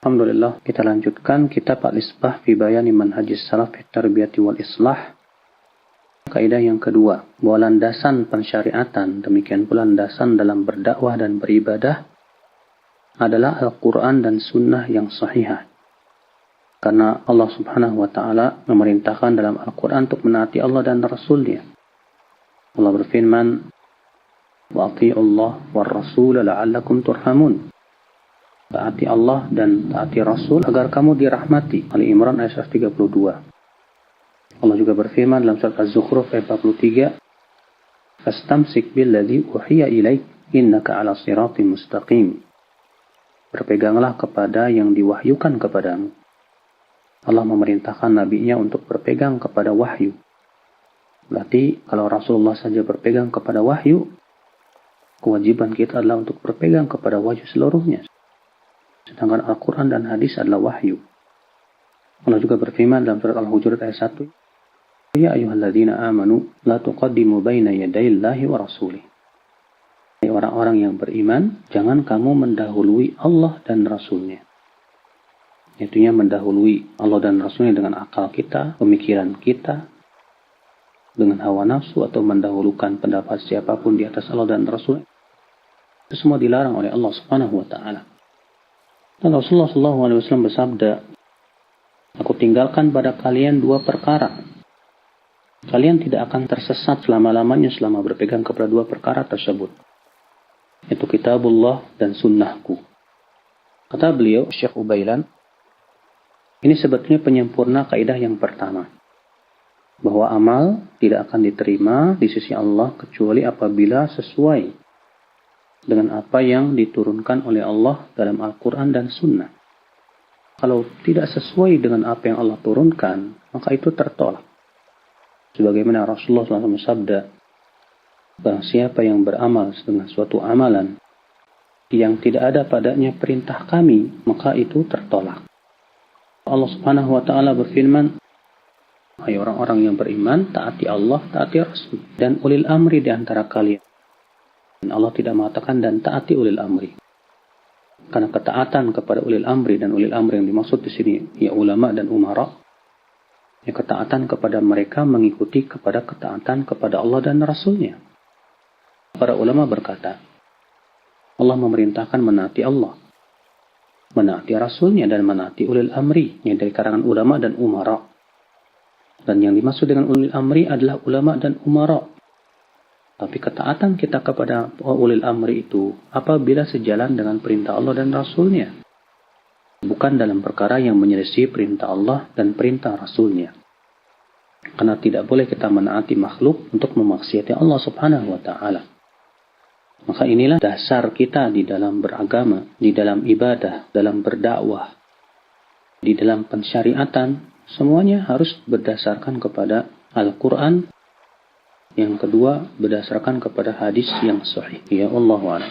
Alhamdulillah, kita lanjutkan kitab Al-Isbah fi Bayani Manhajis Salaf fi Tarbiyati wal Islah. Kaidah yang kedua, bahwa landasan pensyariatan, demikian pula landasan dalam berdakwah dan beribadah adalah Al-Quran dan Sunnah yang sahihah. Karena Allah Subhanahu wa Ta'ala memerintahkan dalam Al-Quran untuk menaati Allah dan Rasul-Nya. Allah berfirman, wa ati'u Allah war Rasul la'allakum turhamun. Taati Allah dan taati Rasul agar kamu dirahmati. Ali Imran ayat 132. Allah juga berfirman dalam surat Az-Zukhruf ayat 43, fastamsik billadzi uhiya ilaik innaka ala siratim mustaqim. Berpeganglah kepada yang diwahyukan kepadamu. Allah memerintahkan nabinya untuk berpegang kepada wahyu. Berarti kalau Rasulullah saja berpegang kepada wahyu, kewajiban kita adalah untuk berpegang kepada wahyu seluruhnya. Sedangkan Al-Quran dan hadis adalah wahyu. Allah juga berfirman dalam surat Al-Hujurat ayat 1, ya ayyuhalladzina amanu la tuqaddimu baina yadayillahi wa rasulih. Hai orang-orang yang beriman, jangan kamu mendahului Allah dan Rasulnya. Yaitunya mendahului Allah dan Rasulnya dengan akal kita, pemikiran kita, dengan hawa nafsu, atau mendahulukan pendapat siapapun di atas Allah dan Rasul. Itu semua dilarang oleh Allah Subhanahu wa Ta'ala. Dan Rasulullah SAW bersabda, aku tinggalkan pada kalian dua perkara. Kalian tidak akan tersesat selama-lamanya selama berpegang kepada dua perkara tersebut. Itu kitabullah dan sunnahku. Kata beliau, Syekh Ubailan, ini sebetulnya penyempurna kaidah yang pertama. Bahwa amal tidak akan diterima di sisi Allah kecuali apabila sesuai dengan apa yang diturunkan oleh Allah dalam Al-Quran dan Sunnah. Kalau tidak sesuai dengan apa yang Allah turunkan, maka itu tertolak. Sebagaimana Rasulullah SAW bersabda, barang siapa yang beramal dengan suatu amalan yang tidak ada padanya perintah kami, maka itu tertolak. Allah Subhanahu wa Ta'ala berfirman, hai orang-orang yang beriman, taati Allah, taati Rasul, dan ulil amri di antara kalian. Dan Allah tidak mengatakan dan taati ulil amri. Karena ketaatan kepada ulil amri, dan ulil amri yang dimaksud di sini ya ulama dan umara. Ya, ketaatan kepada mereka mengikuti kepada ketaatan kepada Allah dan Rasulnya. Para ulama berkata, Allah memerintahkan menaati Allah, menaati Rasulnya, dan menaati ulil amri, yang dari kalangan ulama dan umara. Dan yang dimaksud dengan ulil amri adalah ulama dan umara. Tapi ketaatan kita kepada ulil amri itu apabila sejalan dengan perintah Allah dan Rasulnya. Bukan dalam perkara yang menyelisih perintah Allah dan perintah Rasulnya. Karena tidak boleh kita menaati makhluk untuk memaksiati Allah Subhanahu wa Ta'ala. Maka inilah dasar kita di dalam beragama, di dalam ibadah, dalam berdakwah, di dalam pensyariatan. Semuanya harus berdasarkan kepada Al-Quran. Yang kedua, berdasarkan kepada hadis yang sahih. Ya Allah wa'ala.